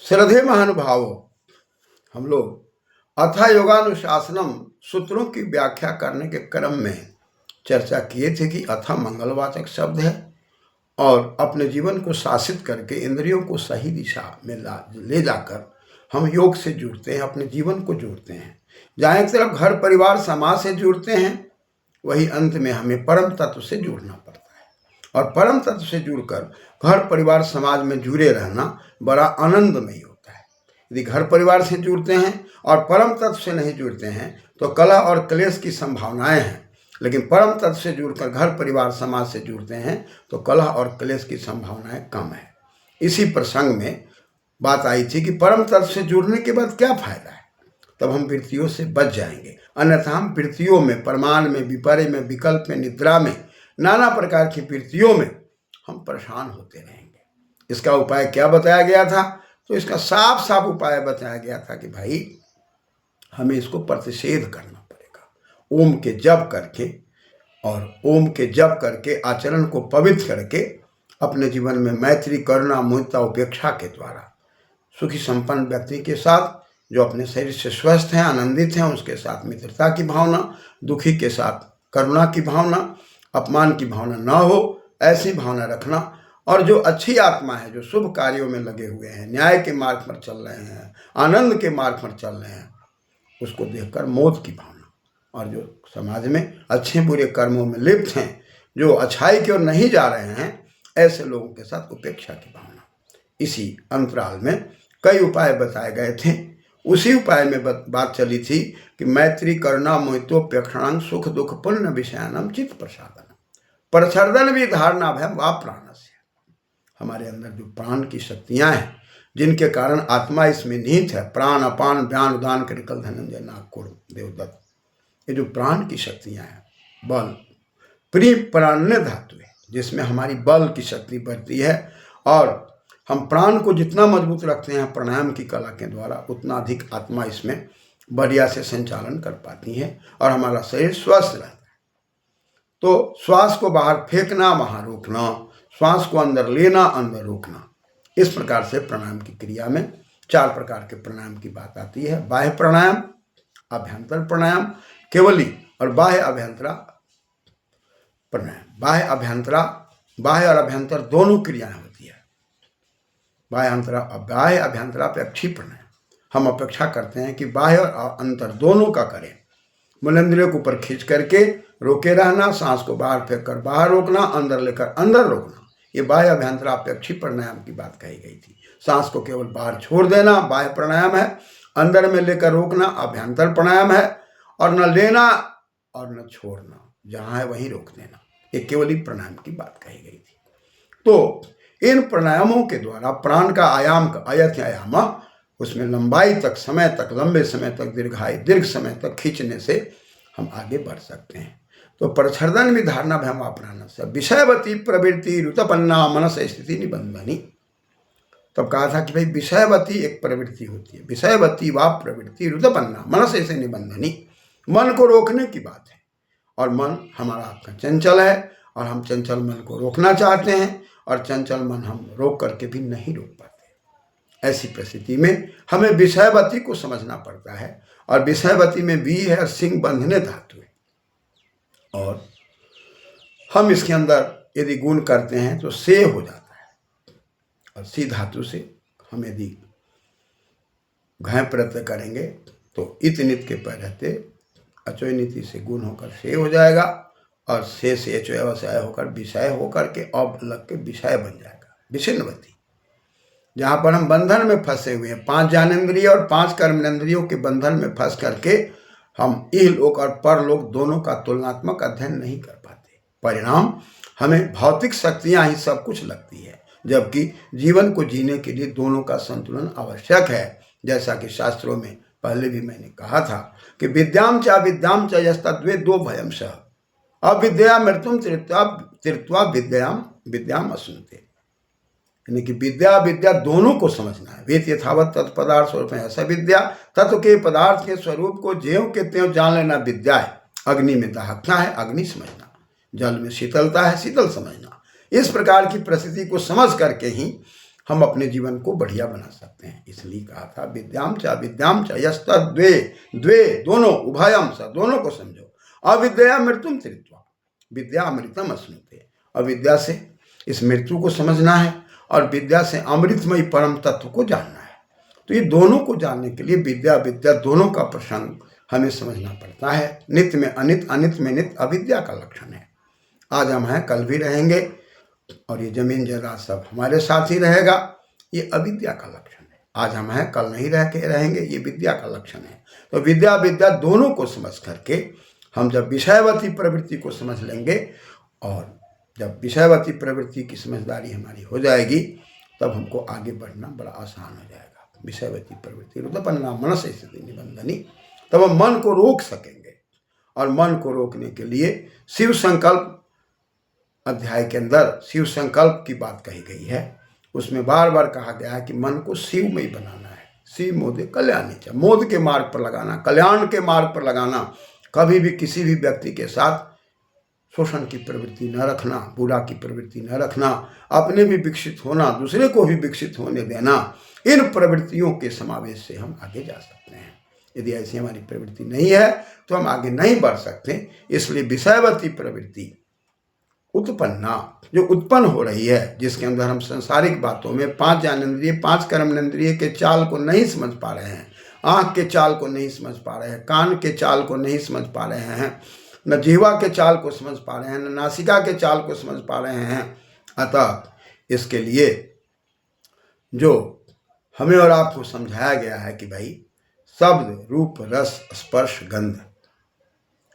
श्रद्धे महानुभावों, हम लोग अथा योगानुशासनम सूत्रों की व्याख्या करने के क्रम में चर्चा किए थे कि अथा मंगलवाचक शब्द है और अपने जीवन को शासित करके इंद्रियों को सही दिशा में ले जाकर हम योग से जुड़ते हैं, अपने जीवन को जोड़ते हैं। जहाँ एक तरफ घर परिवार समाज से जुड़ते हैं, वही अंत में हमें परम तत्व से जुड़ना पड़ता है। और परम तत्व से जुड़कर घर परिवार समाज में जुड़े रहना बड़ा आनंदमयी होता है। यदि घर परिवार से जुड़ते हैं और परम तत्व से नहीं जुड़ते हैं तो कलह और क्लेश की संभावनाएं हैं, लेकिन परम तत्व से जुड़कर घर परिवार समाज से जुड़ते हैं तो कलह और क्लेश की संभावनाएं कम है। इसी प्रसंग में बात आई थी कि परम तत्व से जुड़ने के बाद क्या फायदा है। तब हम वृत्तियों से बच जाएंगे, अन्यथा हम वृत्तियों में, प्रमाण में, विपर्य में, विकल्प में, निद्रा में, नाना प्रकार की वृत्तियों में हम परेशान होते रहेंगे। इसका उपाय क्या बताया गया था? तो इसका साफ साफ उपाय बताया गया था कि भाई हमें इसको प्रतिषेध करना पड़ेगा। ओम के जप करके और ओम के जप करके आचरण को पवित्र करके अपने जीवन में मैत्री, करुणा, मुदिता, उपेक्षा के द्वारा सुखी संपन्न व्यक्ति के साथ, जो अपने शरीर से स्वस्थ हैं, आनंदित हैं, उसके साथ मित्रता की भावना, दुखी के साथ करुणा की भावना, अपमान की भावना ना हो, ऐसी भावना रखना। और जो अच्छी आत्मा है, जो शुभ कार्यों में लगे हुए हैं, न्याय के मार्ग पर चल रहे हैं, आनंद के मार्ग पर चल रहे हैं, उसको देखकर मोद की भावना। और जो समाज में अच्छे बुरे कर्मों में लिप्त हैं, जो अच्छाई की ओर नहीं जा रहे हैं, ऐसे लोगों के साथ उपेक्षा की भावना। इसी अंतराल में कई उपाय बताए गए थे। उसी उपाय में बात चली थी कि मैत्री, करुणा, मोहितोपेक्षां, सुख दुख पुण्य विषयानम चित्त प्रसादनम परछर्दन भी धारणा भयम वा प्राणस्य। हमारे अंदर जो प्राण की शक्तियां हैं, जिनके कारण आत्मा इसमें निहित है, प्राण, अपान, व्यान, उदान, कृकल, धनंजय, नागकुड़, देवदत्त, ये जो प्राण की शक्तियां हैं, बल, प्रिय प्राण्य धातु है, जिसमें हमारी बल की शक्ति बढ़ती है। और हम प्राण को जितना मजबूत रखते हैं प्राणायाम की कला के द्वारा, उतना अधिक आत्मा इसमें बढ़िया से संचालन कर पाती है और हमारा शरीर स्वस्थ रहता है। तो श्वास को बाहर फेंकना, वहाँ रोकना, श्वास को अंदर लेना, अंदर रोकना, इस प्रकार से प्राणायाम की क्रिया में 4 प्रकार के प्राणायाम की बात आती है। बाह्य प्राणायाम, अभ्यंतर प्राणायाम, केवली और बाह्य अभ्यंतरा प्राणायाम। बाह्य और अभ्यंतर दोनों क्रियाएं होती है। बाह्य अभ्यंतरापेक्षी प्राणायाम, हम अपेक्षा करते हैं कि बाह्य और अंतर दोनों का करें। मूलेंद्रियों को ऊपर खींच करके रोके रहना, सांस को बाहर फेंक कर बाहर रोकना, अंदर लेकर अंदर रोकना, ये बाह्य अभ्यंतरापेक्षी प्राणायाम की बात कही गई थी। सांस को केवल बाहर छोड़ देना बाह्य प्राणायाम है, अंदर में लेकर रोकना अभ्यंतर प्राणायाम है, और न लेना और न छोड़ना, जहाँ है वहीं रोक देना, ये केवली प्राणायाम की बात कही गई थी। तो इन प्राणायामों के द्वारा प्राण का आयाम का आयाम, उसमें लंबाई तक, समय तक, लंबे समय तक, दीर्घ समय तक खींचने से हम आगे बढ़ सकते हैं। तो परछर्दन भी धारणा भयम प्राण से विषयवती प्रवृत्ति रुतपन्ना मनस स्थिति निबंधनी। तब कहा था कि भाई विषयवती एक प्रवृत्ति होती है, विषयवती व प्रवृत्ति रुतपन्ना मनस ऐसे निबंधनी, मन को रोकने की बात है। और मन हमारा आपका चंचल है और हम चंचल मन को रोकना चाहते हैं, और चंचल मन हम रोक करके भी नहीं रोक पाते। ऐसी परिस्थिति में हमें विषयवती को समझना पड़ता है, और विषयवती में वी है और सिंह बंधने धातु है, और हम इसके अंदर यदि गुण करते हैं तो से हो जाता है। और सी धातु से हम यदि घय प्रत्यय करेंगे तो इत नित के पै रहते अचोय नीति से गुण होकर से हो जाएगा, और से अचोय अवश्य होकर विषय होकर के अब लग के विषय बन जाएगा, विषिन्नवती। जहाँ पर हम बंधन में फंसे हुए हैं, 5 ज्ञानेंद्रिय और 5 कर्मेंद्रियों के बंधन में फंस करके हम इहलोक और परलोक दोनों का तुलनात्मक अध्ययन नहीं कर पाते। परिणाम हमें भौतिक शक्तियाँ ही सब कुछ लगती है, जबकि जीवन को जीने के लिए दोनों का संतुलन आवश्यक है। जैसा कि शास्त्रों में पहले भी मैंने कहा था कि विद्याम च यस्तद्वे दो भयम सह अविद्या मृत्युम तीर्थवा विद्याम अश्नुते। यानी कि विद्या दोनों को समझना है। वेद यथावत तत्पदार्थ स्वरूप है ऐसा विद्या, तत्व के पदार्थ के स्वरूप को ज्यों के त्यों जान लेना विद्या है। अग्नि में दहकना है, अग्नि समझना, जल में शीतलता है, शीतल समझना। इस प्रकार की परिस्थिति को समझ करके ही हम अपने जीवन को बढ़िया बना सकते हैं। इसलिए कहा था विद्याम च यस्तद् द्वे द्वे, दोनों, उभयम स, दोनों को समझो। अविद्या मृत्युम त्यक्त्वा विद्या अमृतम अश्नुते, अविद्या से इस मृत्यु को समझना है और विद्या से अमृतमय परम तत्व को जानना है। तो ये दोनों को जानने के लिए विद्या विद्या दोनों का प्रसंग हमें समझना पड़ता है। नित्य में अनित, अनित में नित्य अविद्या का लक्षण है। आज हम हैं, कल भी रहेंगे, और ये जमीन जरा सब हमारे साथ ही रहेगा, ये अविद्या का लक्षण है। आज हम हैं, कल नहीं रह के रहेंगे, ये विद्या का लक्षण है। तो विद्या विद्या दोनों को समझ करके हम जब विषयवती प्रवृत्ति को समझ लेंगे, और जब विषयवती प्रवृत्ति की समझदारी हमारी हो जाएगी, तब हमको आगे बढ़ना बड़ा आसान हो जाएगा। विषयवती प्रवृत्ति रुदपन्ना मनस स्थिति निबंधनी, तब हम मन को रोक सकेंगे। और मन को रोकने के लिए शिव संकल्प अध्याय के अंदर शिव संकल्प की बात कही गई है। उसमें बार बार कहा गया है कि मन को शिवमय बनाना है। शिव मोदे कल्याणी च, मोद के मार्ग पर लगाना, कल्याण के मार्ग पर लगाना। कभी भी किसी भी व्यक्ति के साथ शोषण की प्रवृत्ति न रखना, बुरा की प्रवृत्ति न रखना, अपने भी विकसित होना, दूसरे को भी विकसित होने देना। इन प्रवृत्तियों के समावेश से हम आगे जा सकते हैं। यदि ऐसी हमारी प्रवृत्ति नहीं है तो हम आगे नहीं बढ़ सकते। इसलिए विषयवती प्रवृत्ति उत्पन्ना, जो उत्पन्न हो रही है, जिसके अंदर हम सांसारिक बातों में 5 ज्ञानेंद्रिय 5 कर्मेंद्रिय के चाल को नहीं समझ पा रहे हैं, आँख के चाल को नहीं समझ पा रहे हैं, कान के चाल को नहीं समझ पा रहे हैं, न जीवा के चाल को समझ पा रहे हैं, न नासिका के चाल को समझ पा रहे हैं। अतः इसके लिए जो हमें और आपको समझाया गया है कि भाई शब्द रूप रस स्पर्श गंध,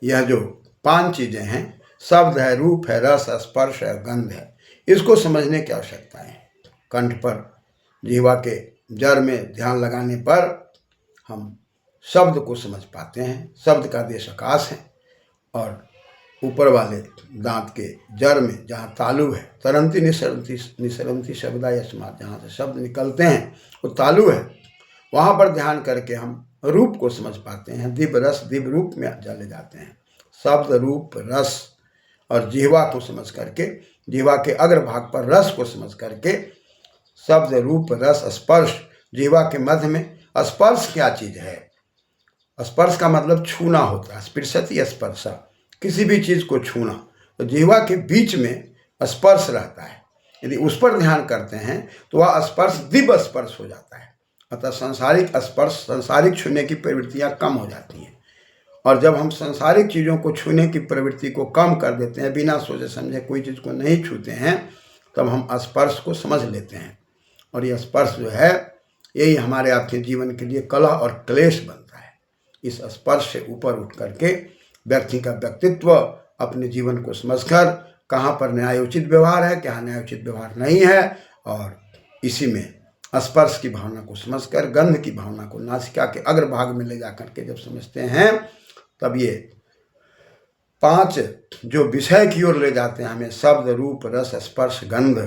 यह जो 5 चीज़ें हैं, शब्द है, रूप है, रस स्पर्श है, गंध है, इसको समझने की आवश्यकता है। कंठ पर जीवा के जड़ में ध्यान लगाने पर हम शब्द को समझ पाते हैं। शब्द का देश आकाश है, और ऊपर वाले दांत के जड़ में जहाँ तालु है, तरंती निसरंती शब्दा यस्मात्, जहाँ से शब्द निकलते हैं वो तालु है, वहाँ पर ध्यान करके हम रूप को समझ पाते हैं। दिव्य रस दिव्य रूप में चले जाते हैं। शब्द रूप रस और जिह्वा को समझ करके, जिह्वा के अग्रभाग पर रस को समझ करके, शब्द रूप रस स्पर्श, जिह्वा के मध्य में स्पर्श क्या चीज़ है? स्पर्श का मतलब छूना होता है। स्पर्शति स्पर्शा, किसी भी चीज़ को छूना। तो जिह्वा के बीच में स्पर्श रहता है। यदि उस पर ध्यान करते हैं तो वह स्पर्श दिव्य स्पर्श हो जाता है। अतः सांसारिक स्पर्श, सांसारिक छूने की प्रवृत्तियाँ कम हो जाती हैं। और जब हम सांसारिक चीज़ों को छूने की प्रवृत्ति को कम कर देते हैं, बिना सोचे समझे कोई चीज़ को नहीं छूते हैं, तब हम स्पर्श को समझ लेते हैं। और यह स्पर्श जो है, यही हमारे आपके जीवन के लिए कलह और क्लेश बनता है। इस स्पर्श से ऊपर उठ करके व्यक्ति का व्यक्तित्व अपने जीवन को समझकर कहाँ पर न्यायोचित व्यवहार है, क्या न्यायोचित व्यवहार नहीं है, और इसी में स्पर्श की भावना को समझकर, गंध की भावना को नासिका के अग्रभाग में ले जा करके जब समझते हैं, तब ये 5 जो विषय की ओर ले जाते हैं हमें, शब्द रूप रस स्पर्श गंध,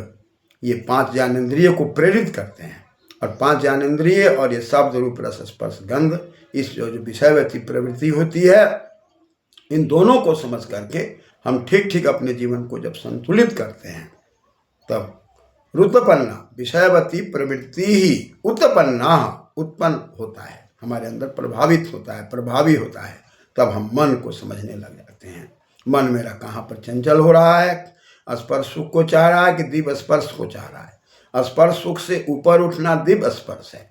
ये 5 ज्ञानेंद्रिय को प्रेरित करते हैं। और 5 ज्ञानेंद्रिय और ये शब्द रूप रस स्पर्श गंध, इस जो विषयवती प्रवृत्ति होती है, इन दोनों को समझ करके हम ठीक ठीक अपने जीवन को जब संतुलित करते हैं, तब रुतपन्ना विषयवती प्रवृत्ति ही उत्पन्ना, उत्पन्न होता है, हमारे अंदर प्रभावित होता है, प्रभावी होता है। तब हम मन को समझने लग जाते हैं। मन मेरा कहाँ पर चंचल हो रहा है, स्पर्श सुख को चाह रहा है कि दिव्य स्पर्श को चाह रहा है। स्पर्श सुख से ऊपर उठना दिव्य स्पर्श है,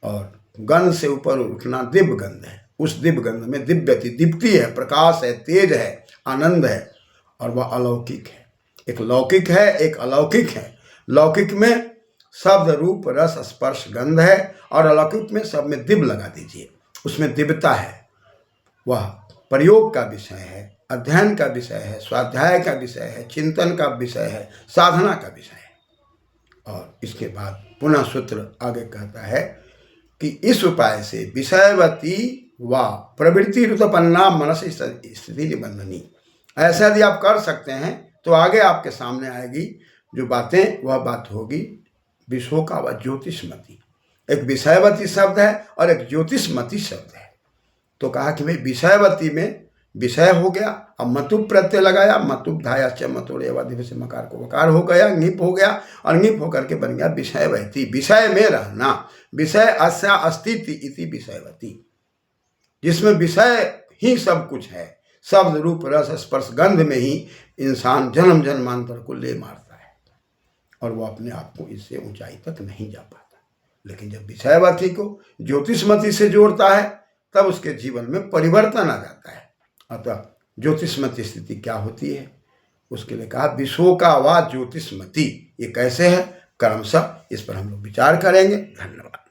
और गंध से ऊपर उठना दिव्य गंध है। उस दिव्य गंध में दिव्यति, दीप्ति है, प्रकाश है, तेज है, आनंद है, और वह अलौकिक है। एक लौकिक है, एक अलौकिक है। लौकिक में शब्द रूप रस स्पर्श गंध है, और अलौकिक में सब में दिव्य लगा दीजिए, उसमें दिव्यता है। वह प्रयोग का विषय है, अध्ययन का विषय है, स्वाध्याय का विषय है, चिंतन का विषय है, साधना का विषय है। और इसके बाद पुनः सूत्र आगे कहता है कि इस उपाय से विषयवती व प्रवृत्ति रुतपन्ना मनस स्थिति निबंधनी, ऐसा यदि आप कर सकते हैं तो आगे आपके सामने आएगी जो बातें, वह बात होगी विशोका व ज्योतिषमती। एक विषयवती शब्द है और एक ज्योतिषमती शब्द है। तो कहा कि भाई विषयवती में विषय हो गया। अब मतुप प्रत्यय लगाया, मतुप धायाश्च मतोरेवाधिप से मकार को वकार हो गया, ङिप हो गया, और ङिप होकर के बन गया विषयवती, विषय में रहना। विषय अस्या अस्तित्व इति विषयवती, जिसमें विषय ही सब कुछ है। शब्द रूप रस स्पर्श गंध में ही इंसान जन्म जन्मांतर को ले मारता है और वो अपने आप को इससे ऊंचाई तक नहीं जा पाता। लेकिन जब विषयवती को ज्योतिषमती से जोड़ता है तब उसके जीवन में परिवर्तन आ जाता है। अतः ज्योतिषमती स्थिति क्या होती है, उसके लिए कहा विशोका वा ज्योतिषमती। ये कैसे है क्रमशः, इस पर हम लोग विचार करेंगे। धन्यवाद।